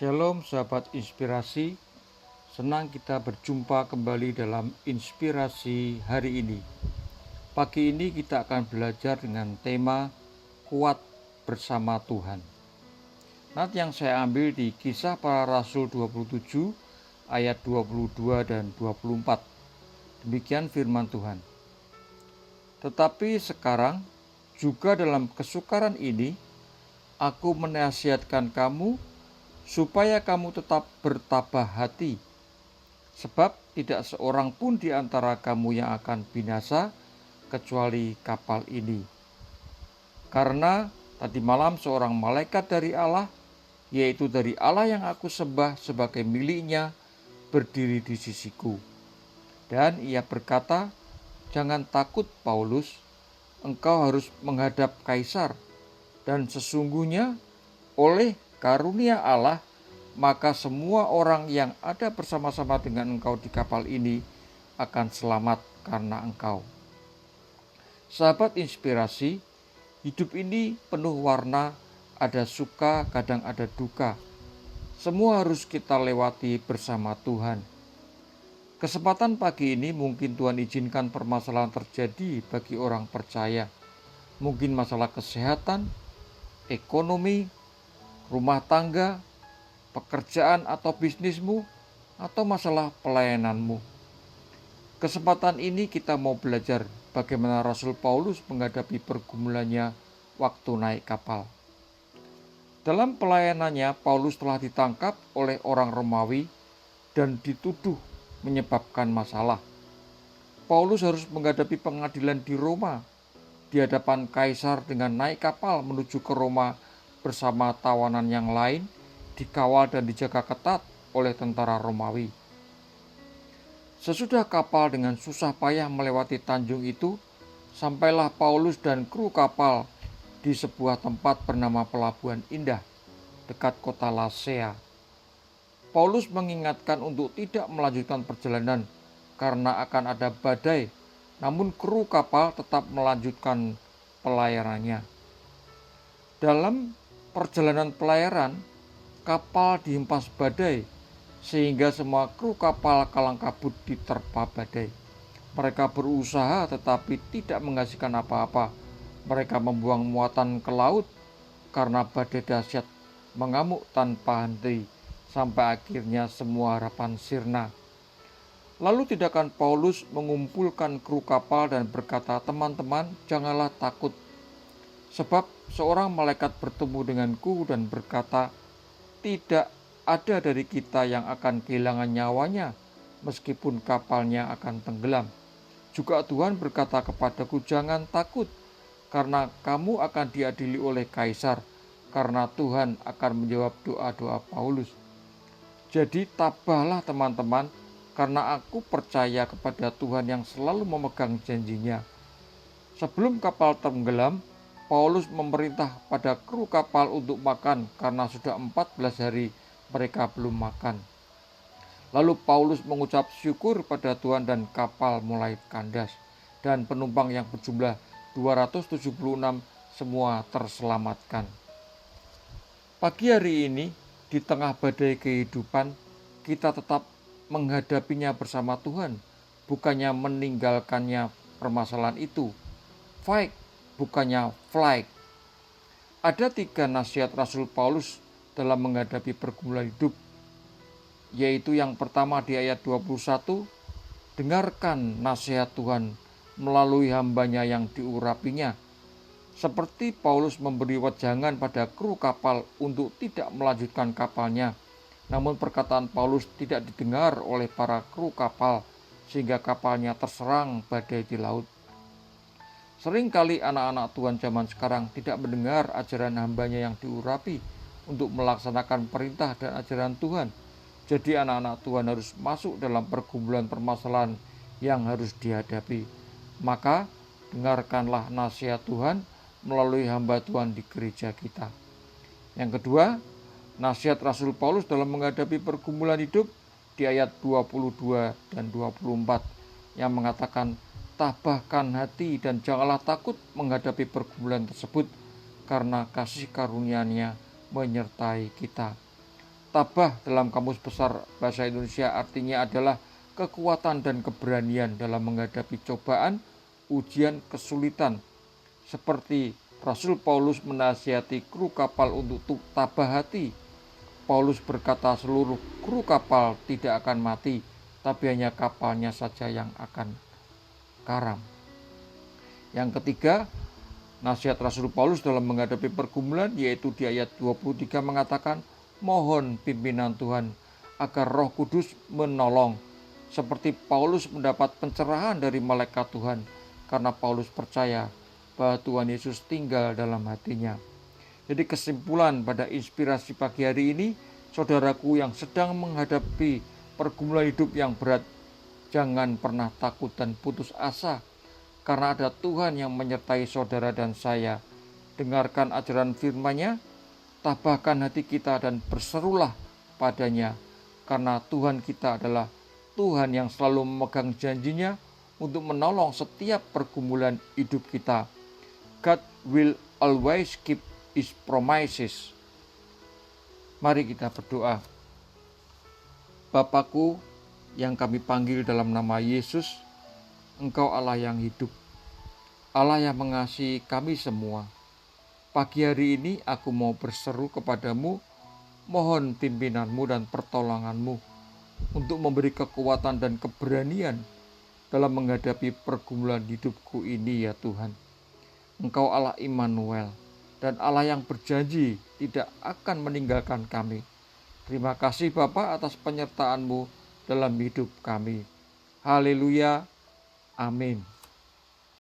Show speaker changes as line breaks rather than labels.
Shalom sahabat inspirasi, senang kita berjumpa kembali dalam inspirasi hari ini. Pagi ini kita akan belajar dengan tema kuat bersama Tuhan. Nanti yang saya ambil di Kisah Para Rasul 27 ayat 22 dan 24. Demikian firman Tuhan. Tetapi sekarang juga dalam kesukaran ini aku menasihatkan kamu supaya kamu tetap bertabah hati, sebab tidak seorang pun di antara kamu yang akan binasa kecuali kapal ini. Karena tadi malam seorang malaikat dari Allah, yaitu dari Allah yang aku sembah sebagai miliknya, berdiri di sisiku. Dan ia berkata, "Jangan takut Paulus, engkau harus menghadap Kaisar, dan sesungguhnya oleh karunia Allah, maka semua orang yang ada bersama-sama dengan engkau di kapal ini akan selamat karena engkau." Sahabat inspirasi, hidup ini penuh warna, ada suka, kadang ada duka. Semua harus kita lewati bersama Tuhan. Kesempatan pagi ini mungkin Tuhan izinkan permasalahan terjadi bagi orang percaya. Mungkin masalah kesehatan, ekonomi, rumah tangga, pekerjaan atau bisnismu, atau masalah pelayananmu. Kesempatan ini kita mau belajar bagaimana Rasul Paulus menghadapi pergumulannya waktu naik kapal. Dalam pelayanannya, Paulus telah ditangkap oleh orang Romawi dan dituduh menyebabkan masalah. Paulus harus menghadapi pengadilan di Roma, di hadapan Kaisar dengan naik kapal menuju ke Roma bersama tawanan yang lain, dikawal dan dijaga ketat oleh tentara Romawi. Sesudah kapal dengan susah payah melewati tanjung itu, sampailah Paulus dan kru kapal di sebuah tempat bernama Pelabuhan Indah, dekat kota Lasea. Paulus mengingatkan untuk tidak melanjutkan perjalanan karena akan ada badai, namun kru kapal tetap melanjutkan pelayarannya. Dalam perjalanan pelayaran, kapal dihempas badai sehingga semua kru kapal kalang kabut diterpa badai. Mereka berusaha tetapi tidak menghasilkan apa-apa. Mereka membuang muatan ke laut karena badai dahsyat mengamuk tanpa henti sampai akhirnya semua harapan sirna. Lalu tindakan Paulus mengumpulkan kru kapal dan berkata, "Teman-teman, janganlah takut. Sebab seorang malaikat bertemu denganku dan berkata, tidak ada dari kita yang akan kehilangan nyawanya meskipun kapalnya akan tenggelam. Juga Tuhan berkata kepadaku, jangan takut, karena kamu akan diadili oleh Kaisar, karena Tuhan akan menjawab doa-doa Paulus. Jadi tabahlah teman-teman, karena aku percaya kepada Tuhan yang selalu memegang janjinya." Sebelum kapal tenggelam, Paulus memerintah pada kru kapal untuk makan karena sudah 14 hari mereka belum makan. Lalu Paulus mengucap syukur pada Tuhan dan kapal mulai kandas. Dan penumpang yang berjumlah 276 semua terselamatkan. Pagi hari ini, di tengah badai kehidupan, kita tetap menghadapinya bersama Tuhan, bukannya meninggalkannya permasalahan itu. Fight, bukannya flight. Ada 3 nasihat Rasul Paulus dalam menghadapi pergumulan hidup, yaitu yang pertama di ayat 21, dengarkan nasihat Tuhan melalui hambanya yang diurapinya. Seperti Paulus memberi wejangan pada kru kapal untuk tidak melanjutkan kapalnya, namun perkataan Paulus tidak didengar oleh para kru kapal sehingga kapalnya terserang badai di laut. Seringkali anak-anak Tuhan zaman sekarang tidak mendengar ajaran hambanya yang diurapi untuk melaksanakan perintah dan ajaran Tuhan. Jadi anak-anak Tuhan harus masuk dalam pergumulan permasalahan yang harus dihadapi. Maka dengarkanlah nasihat Tuhan melalui hamba Tuhan di gereja kita. Yang kedua, nasihat Rasul Paulus dalam menghadapi pergumulan hidup di ayat 22 dan 24 yang mengatakan, tabahkan hati dan janganlah takut menghadapi pergumulan tersebut karena kasih karunia-Nya menyertai kita. Tabah dalam Kamus Besar Bahasa Indonesia artinya adalah kekuatan dan keberanian dalam menghadapi cobaan, ujian, kesulitan. Seperti Rasul Paulus menasihati kru kapal untuk tabah hati. Paulus berkata seluruh kru kapal tidak akan mati, tapi hanya kapalnya saja yang akan karam. Yang ketiga, nasihat Rasul Paulus dalam menghadapi pergumulan yaitu di ayat 23 mengatakan, mohon pimpinan Tuhan agar Roh Kudus menolong. Seperti Paulus mendapat pencerahan dari malaikat Tuhan karena Paulus percaya bahwa Tuhan Yesus tinggal dalam hatinya. Jadi kesimpulan pada inspirasi pagi hari ini, saudaraku yang sedang menghadapi pergumulan hidup yang berat, jangan pernah takut dan putus asa karena ada Tuhan yang menyertai saudara dan saya. Dengarkan ajaran firman-Nya, tabahkan hati kita dan berserulah padanya, karena Tuhan kita adalah Tuhan yang selalu memegang janjinya untuk menolong setiap pergumulan hidup kita. God will always keep His promises. Mari kita berdoa. Bapakku yang kami panggil dalam nama Yesus, Engkau Allah yang hidup, Allah yang mengasihi kami semua. Pagi hari ini aku mau berseru kepadamu, mohon pimpinanmu dan pertolonganmu untuk memberi kekuatan dan keberanian dalam menghadapi pergumulan hidupku ini ya Tuhan. Engkau Allah Immanuel dan Allah yang berjanji tidak akan meninggalkan kami. Terima kasih Bapa atas penyertaan-Mu dalam hidup kami. Haleluya. Amin.